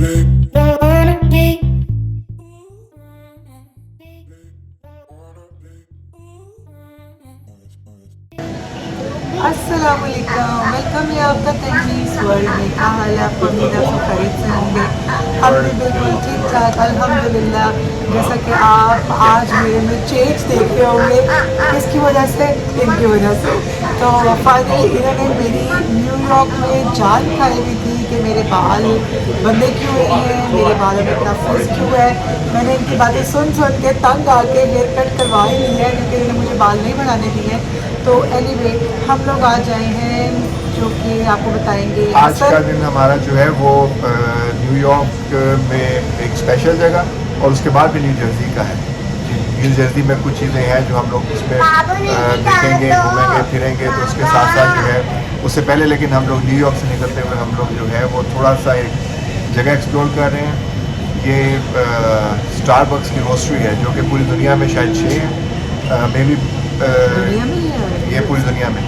अस्सलामुअलैकुम, वेलकम है आपका तहमीज़ वर्ल्ड में। क्या हाल है आपको? उम्मीद है सब खैरियत से होंगे। हम भी बिल्कुल ठीक ठाक अल्हम्दुलिल्लाह। जैसा कि आप आज मेरे में चेंज देख रहे होंगे, किसकी वजह से? इनकी वजह से। तो फाइनली इन्होंने मेरी न्यूयॉर्क में जान खाई हुई थी कि मेरे बाल बंदे क्यों हुए हैं, मेरे बालों में इतना फ्रिज क्यों है। मैंने इनकी बातें सुन के तंग आके हेयर कट करवा ही ली है, क्योंकि इन्होंने मुझे बाल नहीं बनाने दिए। तो एनीवे हम लोग आ जाए हैं, जो कि आपको बताएंगे। आज का दिन हमारा जो है वो न्यूयॉर्क में एक स्पेशल जगह और उसके बाद भी न्यू जर्सी का है। न्यू जर्सी में कुछ चीज़ें हैं जो हम लोग उसमें देखेंगे, घूमेंगे फिरेंगे। तो उसके साथ साथ जो है उससे पहले लेकिन हम लोग न्यूयॉर्क से निकलते हुए हम लोग जो है वो थोड़ा सा एक जगह एक्सप्लोर कर रहे हैं। ये स्टारबक्स की रोस्ट्री है जो कि पूरी दुनिया में शायद 6 है, मे बी ये पूरी दुनिया में।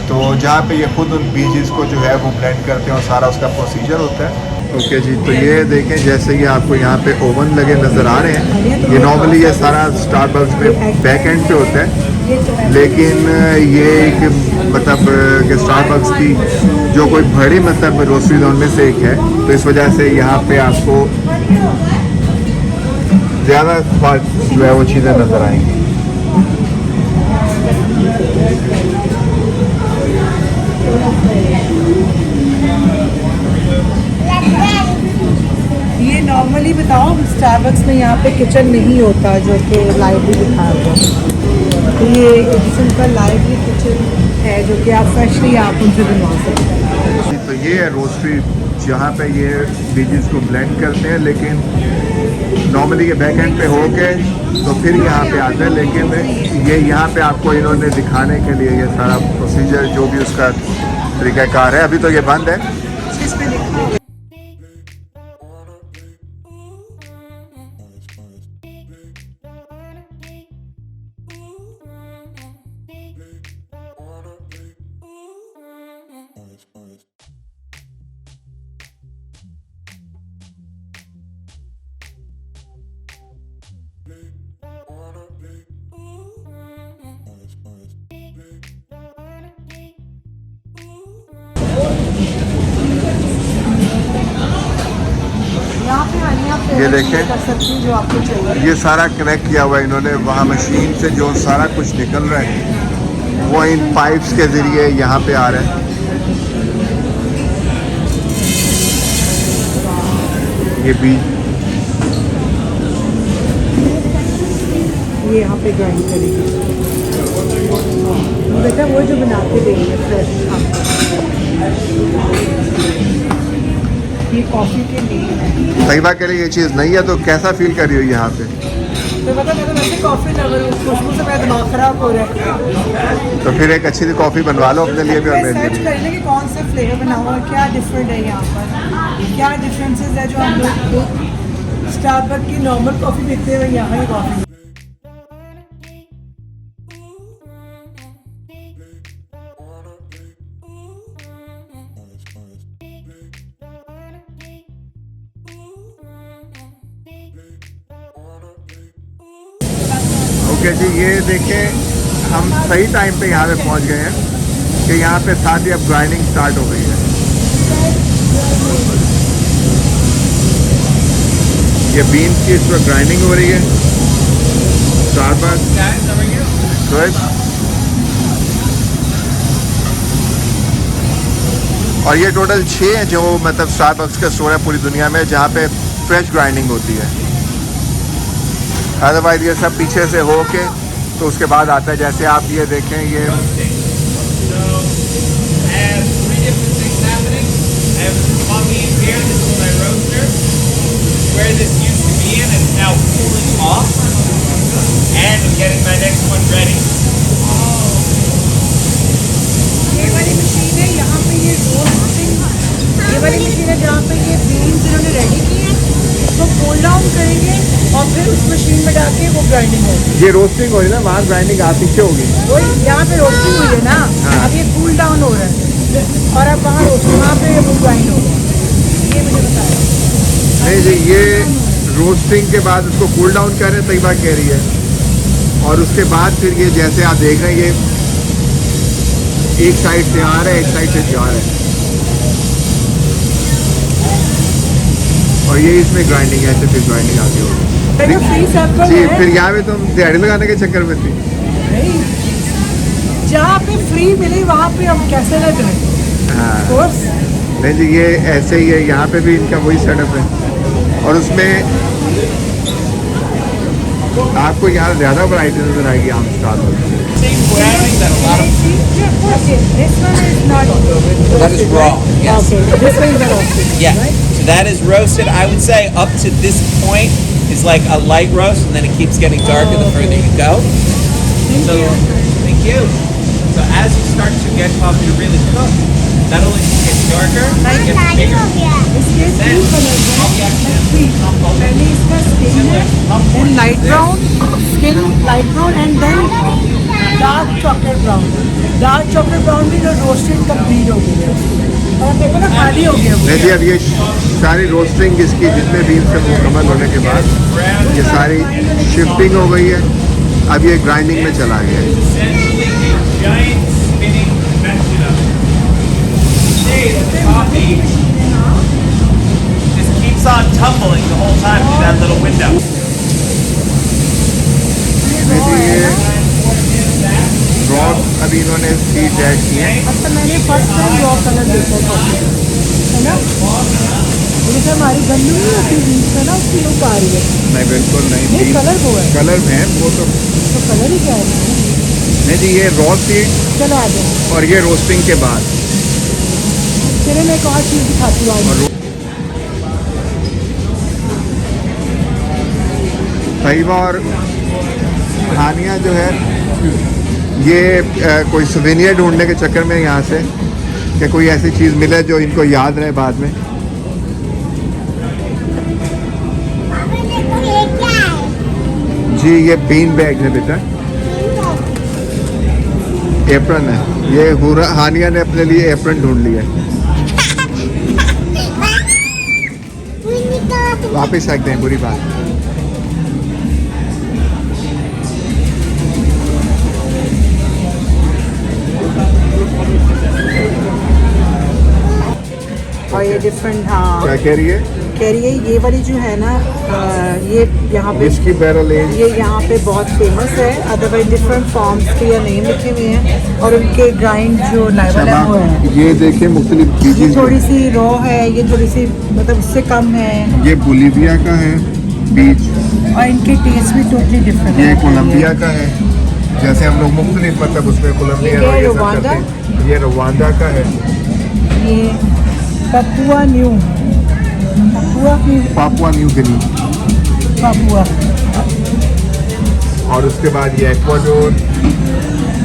तो जहाँ पे ये खुद उन बीजेस को जो है वो ब्लेंड करते हैं और सारा उसका प्रोसीजर होता है। ओके जी, तो ये देखें जैसे ये आपको यहाँ पे ओवन लगे नज़र आ रहे हैं। ये नॉर्मली ये सारा स्टारबक्स में बैक एंड पे होता है, लेकिन ये एक मतलब कि स्टारबक्स की जो कोई बड़ी मतलब रोस्ट्री जोन में से एक है, तो इस वजह से यहाँ पे आपको ज़्यादा जो है वो चीज़ें नज़र आएंगी। ये नॉर्मली बताओ स्टारबक्स में यहाँ पे किचन नहीं होता, जो कि लाइवली दिखा रहा है। तो ये एक सिंपल लाइवली किचन है जो कि आप फ्रेशली आप उनसे बनवा सकते हैं। तो ये है रोस्ट्री जहाँ पे ये बीजेस को ब्लेंड करते हैं, लेकिन नॉर्मली ये बैक एंड पे होके तो फिर यहाँ पे आता है। लेकिन ये यहाँ पे आपको इन्होंने दिखाने के लिए ये सारा प्रोसीजर जो भी उसका तरीक़ाकार है, अभी तो ये बंद है। ये देखें, कर सकती हूँ जो आपको चाहिए। ये सारा कनेक्ट किया हुआ है इन्होंने वहाँ मशीन से। जो सारा कुछ निकल रहा है वो इन पाइप्स के ज़रिए यहाँ पे आ रहा है। ये बीज ये यहाँ पे ग्राइंड करेंगे बेटा, वो जो बनाते देंगे फ्रेश। ये कॉफ़ी के लिए है। तैयबा के लिए ये चीज़ नहीं है, तो कैसा फील कर रही हो यहाँ पे? तो मतलब मैं तो वैसे कॉफ़ी लवर हूँ, खुशबू से मेरा दिमाग ख़राब हो रहा है। तो फिर एक अच्छी सी कॉफ़ी बनवा लो अपने लिए भी और मेरे लिए सर्च भी। करेंगे कि कौन से फ्लेवर बना हुआ है, क्या डिफरेंट है यहाँ पर, क्या डिफरेंसेस है जो हम लोग स्टारबक्स की नॉर्मल कॉफ़ी पीते हुए यहाँ की कॉफ़ी। ओके जी, ये देखें हम सही टाइम पे यहाँ पे पहुँच गए हैं कि यहाँ पे साथ ही अब ग्राइंडिंग स्टार्ट हो गई है। ये बीन्स की इस पर ग्राइंडिंग हो रही है। Starbucks good. और ये टोटल 6 हैं जो मतलब स्टारबक्स का स्टोर है पूरी दुनिया में जहाँ पे फ्रेश ग्राइंडिंग होती है। अदरवाइज ये सब पीछे से हो के तो उसके बाद आता है। जैसे आप ये देखें, ये ये वाली मशीन है यहाँ पे, ये रोस्टिंग, ये वाली मशीन है जहाँ पे ये बीन्स इन्होंने रेडी की है, इसको कूल डाउन करेंगे और फिर उस मशीन में डाल के वो ग्राइंडिंग होगी। ये रोस्टिंग हो रही है ना, वहाँ ग्राइंडिंग आप पीछे होगी। वही यहाँ पे रोस्टिंग हुई है ना। हाँ। अब ये कूल डाउन हो रहा है और अब वहाँ रोस्टिंग, वहाँ पे वो ग्राइंड हो रहा है। ये मुझे बताया। जी ये रोस्टिंग के बाद उसको कूल डाउन कर रहे हैं, तैयबा कह रही है। और उसके बाद फिर ये जैसे आप देख रहे हैं ये एक साइड से आ रहा है, एक साइड से जा रहा है, और ये इसमें ग्राइंडिंग है, फिर ग्राइंडिंग आती होगी जी। फिर यहाँ पे तुम दिहाड़ी लगाने के चक्कर में थी। जहाँ पे फ्री मिली वहाँ पे हम कैसे लग रहे। हाँ नहीं जी ये ऐसे ही है, यहाँ पे भी इनका वही सेटअप है। और उसमें आपको यहाँ ज़्यादा वैरायटी नजर आएगी आम स्टाल में। That is raw. Yes. Okay, this one is the roasted. Yeah. Right? So that is roasted. I would say up to this point is like a light roast, and then it keeps getting darker the further you go. Thank you. So as you start to get coffee to really cook, not only does it get darker, it gets bigger. इसके Then two colors हैं, I'll be like three. पहले इसका skin है, then light brown, skin light brown, and then dark chocolate brown. Dark chocolate brown भी जो roasted complete हो गई है उसकी। और देखो ना खाली हो गया वो। नहीं जी अब ये सारी रोस्टिंग इसकी जितने भी इनसे मुकम्मल होने के बाद ये सारी शिफ्टिंग हो गई है। अब ये ग्राइंडिंग में चला गया है। Essentially a giant spinning spatula. Say that the coffee just keeps on tumbling the whole time through that little window. Raw अभी इन्होंने सीड ऐड किए हैं। अच्छा मैंने फर्स्ट टाइम रॉ कलर देखा कॉफी है ना, जैसे हमारी गंदू नहीं होती बीच में ना उसकी लुक आ रही है। नहीं बिल्कुल नहीं, नहीं कलर वो है, कलर में है वो तो कलर ही क्या है। नहीं जी ये रॉ सीड चलो आ जाओ और ये रोस्टिंग के बाद। चलिए मैं एक और चीज़ दिखाती हूँ। तैयबा और हानिया जो है ये कोई सुवेनियर ढूंढने के चक्कर में यहाँ से कि कोई ऐसी चीज़ मिले जो इनको याद रहे बाद में। जी ये बीन बैग है बेटा, एप्रन है ये। हानिया ने अपने लिए एप्रन ढूंढ लिया है। वापस रख दें, बुरी बात। और ये डिफरेंट हाँ क्या कह रही है? कह रही है ये वाली जो है ना ये यहाँ पे विस्की बैरल एज ये यहाँ पे बहुत फेमस है। अदरवाइज डिफरेंट फॉर्म्स के या नेम लिखे हुए हैं और उनके ग्राइंड जो लेवल है वो है। ये देखिए मुख्तलिफ ये चीजें, थोड़ी सी रॉ है, ये थोड़ी सी मतलब उससे कम है। ये बोलीविया का है बीच, और इनके टेस्ट भी टोटली डिफरेंट है। ये कोलंबिया का है। जैसे हम लोग मुख्तलिफ मतलब उसमें कोलंबिया ये और ये सब रवांडा? करते हैं। ये रवांडा का है। ये पापुआ न्यू पापुआ न्यू गिनी। पापुआ और उसके बाद ये एक्वाडोर।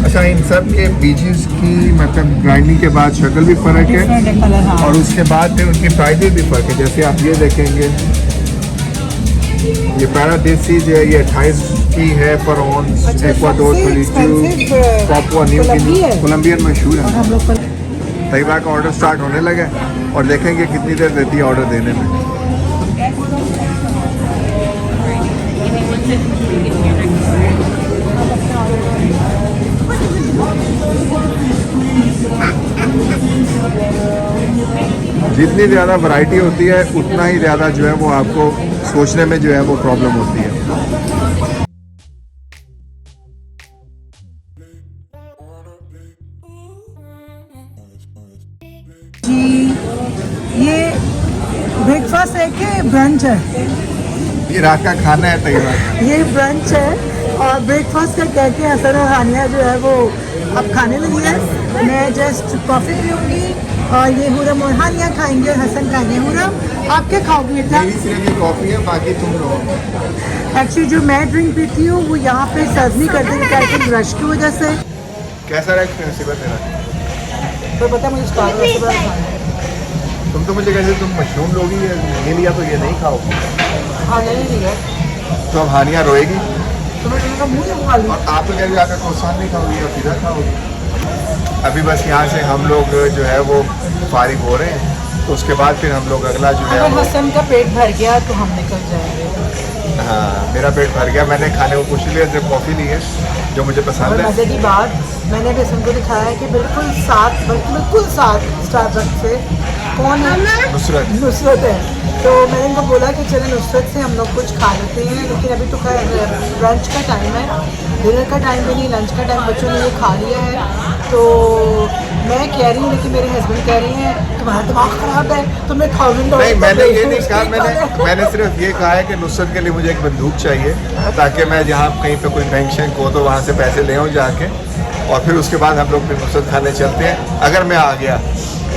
अच्छा इन सब के बीजेस की मतलब ग्राइंडिंग के बाद शक्ल भी फ़र्क है डिफरेंट है कलर हाँ। और उसके बाद फिर उनकी प्राइजेज भी फ़र्क है। जैसे आप ये देखेंगे ये पैरादेसी जो है ये 28 की है पर ऑन्स। अच्छा, एक्वाडोर सबसे 22, expensive, Papua New Guinea Colombia है। कोलंबियन मशहूर और है। हम लोग कल तैयबा का ऑर्डर स्टार्ट होने लगा है और देखेंगे कितनी देर देती है ऑर्डर देने में। जितनी ज़्यादा वैरायटी होती है उतना ही ज़्यादा जो है वो आपको सोचने में जो है वो प्रॉब्लम होती है। जी ये ब्रेकफास्ट है कि ब्रंच है? ये रात का खाना है तैयबा का। ये ब्रंच है और ब्रेकफास्ट का कह के हसन और हानिया जो है वो अब खाने लगी है। मैं जस्ट कॉफ़ी पीऊँगी और ये हुरम और हानिया खाएंगे और हसन खाएंगे। हुरम आप क्या खाओगे बेटा? मेरी सिर्फ ये कॉफ़ी है, बाकी तुम लोग। एक्चुअली जो मैं ड्रिंक पीती हूँ वो यहाँ पे सर्व नहीं करते थे, आई थिंक रश की वजह से। कैसा रहा एक्सपीरियंस मेरा? तो पता मुझे स्टार्टर से तुम तो मुझे कहते तुम मशरूम लोगी, ये लिया तो ये नहीं खाओगी। हाँ नहीं है तो अब हानिया रोएगी तो मैं इनका मुँह नहीं खा लूँ। और आप तो कह रही हो आकर कोसान नहीं खाओगी और पिज़्ज़ा खाओगी। अभी बस यहाँ से हम लोग जो है वो फारिग हो रहे हैं तो उसके बाद फिर हम लोग अगला जो है अगर वो हसन का पेट भर गया तो हम निकल जाएंगे। हाँ, मेरा पेट भर गया, मैंने खाने को कुछ लिया, सिर्फ कॉफ़ी ली है जो मुझे और पसंद है। मज़े की बात, मैंने भी हसन को दिखाया है कि बिल्कुल साथ स्टारबक्स से कौन है, नुसरत है। तो मैंने इनको बोला कि चले नुसरत से हम लोग कुछ खा लेते हैं, लेकिन अभी तो लंच का टाइम है, डिनर का टाइम भी नहीं, लंच का टाइम, बच्चों ने ये खा लिया है। तो मैं कह रही हूँ, लेकिन मेरे हस्बैंड कह रही हैं तुम्हारा दिमाग ख़राब है, तुमने $1000 नहीं, मैंने ये नहीं कहा, मैंने सिर्फ ये कहा है कि नुसरत के लिए मुझे एक बंदूक चाहिए, ताकि मैं जहाँ कहीं पे कोई बैंक शैंक हो तो वहाँ से पैसे ले आऊँ जाके, और फिर उसके बाद हम लोग फिर नुसरत खाने चलते हैं। अगर मैं आ गया,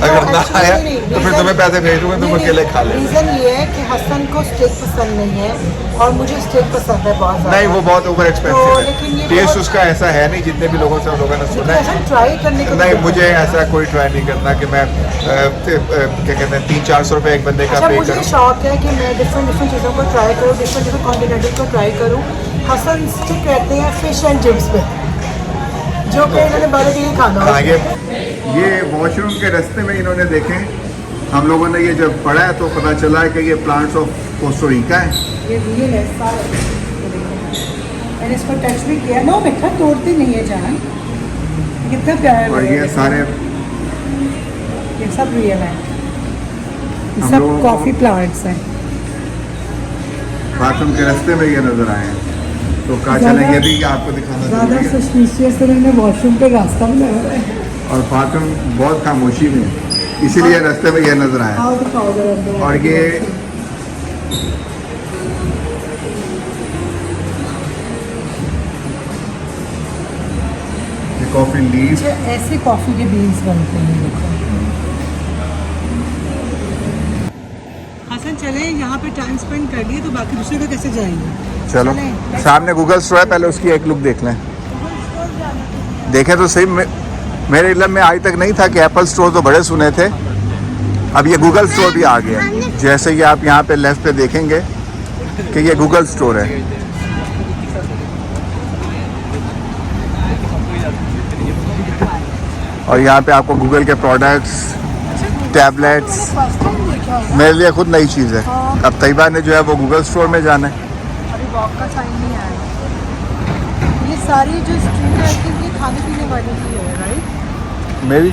अगर ना आया तो फिर तुम्हें पैसे भेज दूँगा, तुम अकेले खा ले। रीज़न ये है कि हसन को स्टेक पसंद नहीं है और मुझे स्टेक पसंद है बहुत ज़्यादा। नहीं, वो बहुत ओवर एक्सपेंसिव लेकिन ये है, टेस्ट बहुत- उसका ऐसा है नहीं, जितने भी लोगों से हम लोगों ने सुना है। ट्राई करने को नहीं, मुझे ऐसा कोई ट्राई नहीं करना कि मैं क्या कहते हैं 300-400 रुपये एक बंदे का अच्छा, पे मुझे करूँ। शौक है कि मैं डिफरेंट चीज़ों को ट्राई करूँ, डिफरेंट कॉन्टिनेंटल को ट्राई करूँ। हसन स्टिक रहते हैं फिश एंड चिप्स पे, जो कि इन्होंने बारे के खाना हाँ, ये वॉशरूम के रास्ते में इन्होंने देखे, हम लोगों ने ये जब पढ़ा है तो पता चला है कि ये प्लांट्स ऑफ कोस्टा रिका है। ये रियल है सारे, ये देखो। मैंने इसको टच भी किया, नो मिठा तोड़ती नहीं है जान, कितना प्यारा और लग रहा ये है। सारे ये सब रियल है, ये हम सब लोगों को- कॉफ़ी प्लांट्स हैं। बाथरूम के रास्ते में ये नजर आए हैं, तो कहा चले ये भी आपको दिखाना ज़्यादा जरूरी है। सस्पिशियस से मैंने वॉशरूम पे रास्ता बनाया है। और बाथरूम बहुत खामोशी में है, इसीलिए रास्ते में ये नजर आया। आओ दिखाओ जरा अंदर। और ये कॉफी लीव्स, अच्छा, ऐसे कॉफ़ी के बीन्स बनते हैं, देखो। हसन चले, यहाँ पे टाइम स्पेंड कर लिए तो बाकी दूसरे को कैसे जाएंगे। चलो चलें। सामने गूगल स्टोर है, पहले उसकी एक लुक देख लें। देखें तो सही, मेरे इलम में आज तक नहीं था कि एप्पल स्टोर तो बड़े सुने थे, अब ये गूगल स्टोर भी आ गया। जैसे कि आप यहाँ पे लेफ्ट पे देखेंगे कि ये गूगल स्टोर है। और यहाँ पे आपको गूगल के प्रोडक्ट्स, टैबलेट्स, मेरे लिए खुद नई चीज़ है। अब तैयबा ने जो है वो गूगल स्टोर में जाना है। अभी वॉक का टाइम नहीं आया। ये सारी जो स्ट्रीट है, आई थिंक ये खाने पीने वाली ही है, right? May be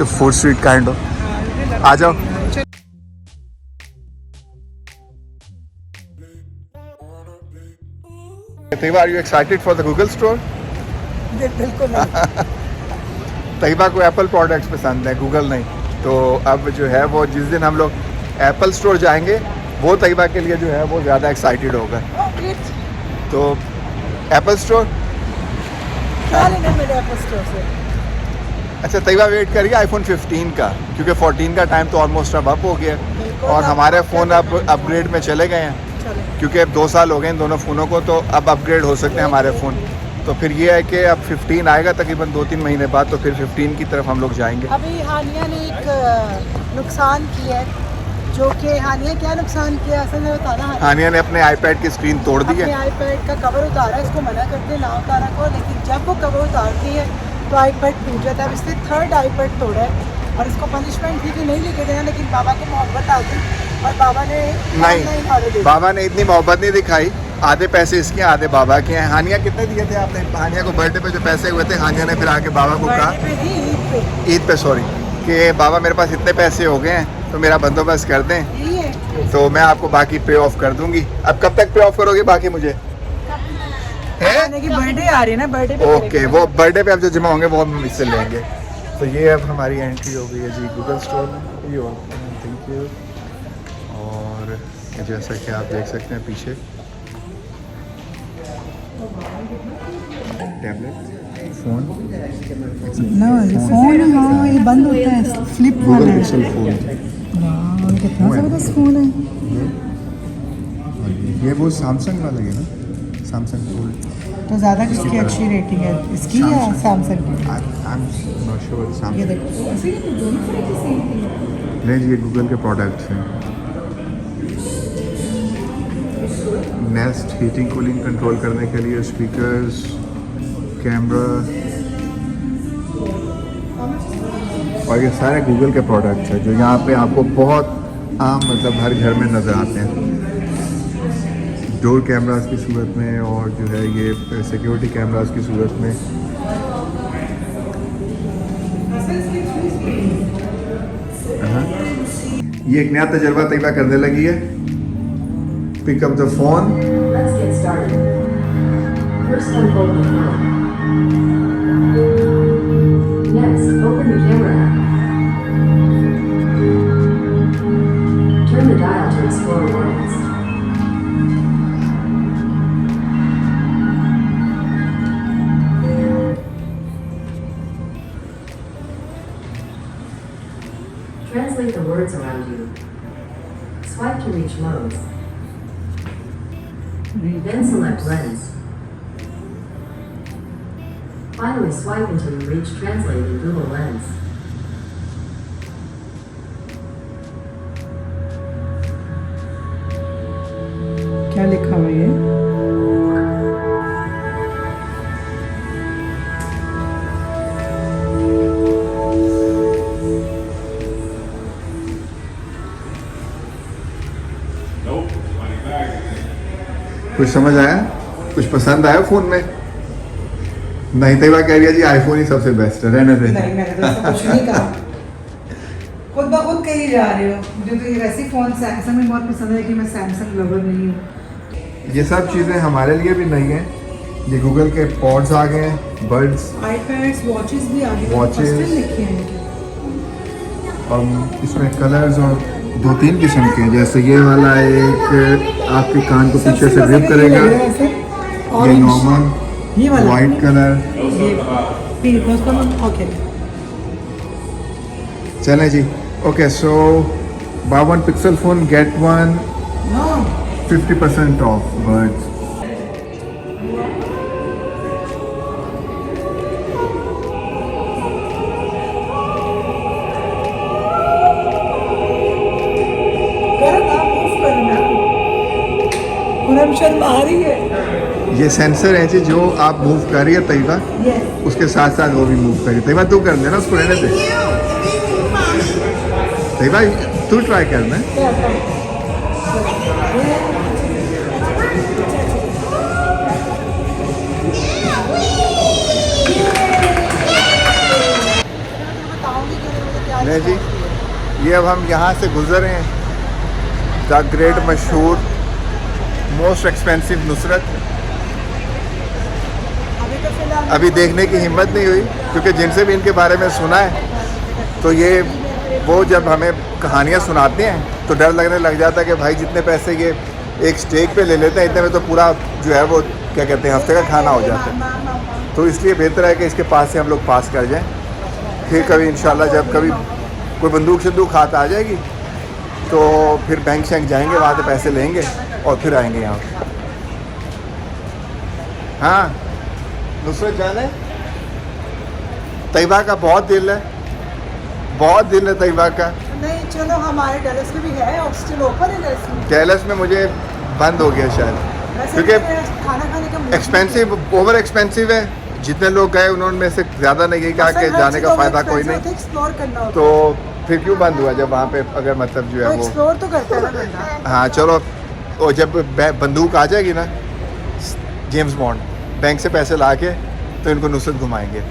food street kind of. आ जाओ। Tayyaba, are you excited for the Google store? बिल्कुल नहीं। तैयबा को एप्पल प्रोडक्ट्स पसंद है, गूगल नहीं। तो अब जो है वो जिस दिन हम लोग एप्पल स्टोर जाएंगे, वो तैयबा के लिए जो है वो ज़्यादा एक्साइटेड होगा। तो एप्पल स्टोर, क्या लेना मेरे एप्पल स्टोर से? अच्छा तैयबा वेट करिए आईफोन 15 का, क्योंकि 14 का टाइम तो ऑलमोस्ट अब अप हो गया और हमारे फ़ोन अब अपग्रेड में चले गए हैं, चलो। क्योंकि अब 2 साल हो गए इन दोनों फ़ोनों को, तो अब अपग्रेड हो सकते हैं हमारे फ़ोन। तो फिर ये है कि अब 15 आएगा तकरीबन 2-3 महीने बाद, तो फिर 15 की तरफ हम लोग जाएंगे। अभी हानिया ने एक नुकसान किया है, जो कि हानिया क्या नुकसान किया असल में बताना। हानिया ने अपने आईपैड की स्क्रीन तोड़ दी अपने है। आईपैड का कवर उतारा, इसको मना करते ना उतारा को, लेकिन जब वो कवर उतारती है तो आईपैड टूट जाता है। अब इसने 3rd आईपैड तोड़ा है और इसको पनिशमेंट थी कि नहीं लेके देना, लेकिन बाबा की मोहब्बत आ गई और बाबा ने नहीं, ऑर्डर दे दिया। बाबा ने इतनी मोहब्बत नहीं दिखाई, आधे पैसे इसके आधे बाबा के हैं। हानिया कितने दिए थे आपने? हानिया को बर्थडे पे जो पैसे हुए थे, हानिया ने फिर आके बाबा को कहा, बर्थडे पे ही, ईद पे ईद पे सॉरी, कि बाबा मेरे पास इतने पैसे हो गए हैं तो मेरा बंदोबस्त कर दें, यही है। तो मैं आपको बाकी पे ऑफ कर दूंगी। अब कब तक पे ऑफ करोगे बाकी मुझे? हानिया की बर्थडे आ रही है ना, बर्थडे पे ओके, करेंगे। वो बर्थडे पे अब जो जमा होंगे वो हम इससे लेंगे। तो ये अब हमारी एंट्री हो गई है जी गूगल स्टोर में। ये थैंक यू। और जैसा कि आप देख सकते हैं पीछे टैबलेट, फ़ोन, ना ये फोन, हाँ ये बंद होता है, फ्लिप वाला गूगल है। Pixel phone. वाह, कितना ज़बरदस्त फोन है। ये वो सैमसंग वाला है ना, सैमसंग फोल्ड। तो ज़्यादा किसकी अच्छी रेटिंग है, इसकी या सैमसंग की? I am not sure. ये सैमसंग देखो, नहीं, ये गूगल के प्रोडक्ट्स हैं। नेस्ट हीटिंग कूलिंग कंट्रोल करने के लिए स्पीकर्स, कैमरा और ये सारे गूगल के प्रोडक्ट्स हैं जो यहाँ पे आपको बहुत आम मतलब हर घर में नज़र आते हैं। डोर कैमरास की सूरत में और जो है ये सिक्योरिटी कैमरास की सूरत में। हाँ। ये एक नया तजर्बा तैयबा करने लगी है। Pick up the phone. Let's get started. First unfold the phone. Next, open the camera app. Turn the dial to explore worlds. Translate the words around you. Swipe to reach modes. Then select lens. Finally swipe until you reach Translate in Google Lens. क्या लिखा हुआ है? Nope. Money back. कुछ समझ आया? कुछ पसंद आया फ़ोन में? नहीं तैयबा कह रही है जी आईफोन ही सबसे बेस्ट है, रहने दे। नहीं, मैंने तो ऐसा कुछ नहीं कहा। खुद ब खुद कही जा रहे हो। मुझे तो ये वैसे फ़ोन सैमसंग में बहुत पसंद है कि मैं सैमसंग लवर नहीं हूँ। ये सब चीज़ें हमारे लिए भी नहीं हैं। ये गूगल के पॉड्स आ गए हैं, बर्ड्स, आईपैड्स, वॉचेस भी आ गए। Watches। हॉस्टल लिखे हैं इनके। और इसमें कलर्स और 2-3 किस्म के हैं। जैसे ये वाला एक आपके कान को पीछे से ग्रिप करेगा। ये नॉर्मल, ये वाला वाइट कलर। ओके। चलें जी। Okay so buy one Pixel phone get one no 50% off buds. शर्म आ रही है। ये सेंसर है जी जो आप मूव कर रही है तैयबा, यस। उसके साथ साथ वो भी मूव कर रही है। तैयबा तू कर लेना, उसको रहने दे। तैयबा तू ट्राई करना। नहीं जी, ये अब हम यहाँ से गुजर रहे हैं द ग्रेट मशहूर मोस्ट एक्सपेंसिव नुसरत। अभी देखने की हिम्मत नहीं हुई क्योंकि जिनसे भी इनके बारे में सुना है तो ये वो जब हमें कहानियाँ सुनाते हैं तो डर लगने लग जाता है कि भाई जितने पैसे ये एक स्टेक पे ले लेते हैं इतने में तो पूरा जो है वो क्या कहते हैं हफ्ते का खाना हो जाता है। तो इसलिए बेहतर है कि इसके पास से हम लोग पास कर जाएं। फिर कभी इंशाल्लाह जब कभी कोई बंदूक शंदूक हाथ आ जाएगी तो फिर बैंक शैंक जाएंगे, वहाँ से पैसे लेंगे और फिर आएंगे यहाँ। हाँ नुसरत जान है, तैयबा का बहुत दिल है, बहुत दिल है तैयबा का। नहीं चलो हमारे डैलस में भी है और स्टिल ओपन है डैलस में। डैलस में मुझे बंद हो गया शायद वैसे क्योंकि खाना खाने का मूड एक्सपेंसिव, ओवर एक्सपेंसिव है। जितने लोग गए उन्होंने से ज़्यादा नहीं कहा कि जाने का फ़ायदा कोई नहीं, एक्सप्लोर करना होता तो फिर क्यों बंद हुआ जब वहाँ पे अगर मतलब जो है वो एक्सप्लोर तो करता है ना बंदा। हाँ चलो, और जब बंदूक आ जाएगी ना जेम्स बॉन्ड बैंक से पैसे ला के तो इनको नुसरत घुमाएंगे।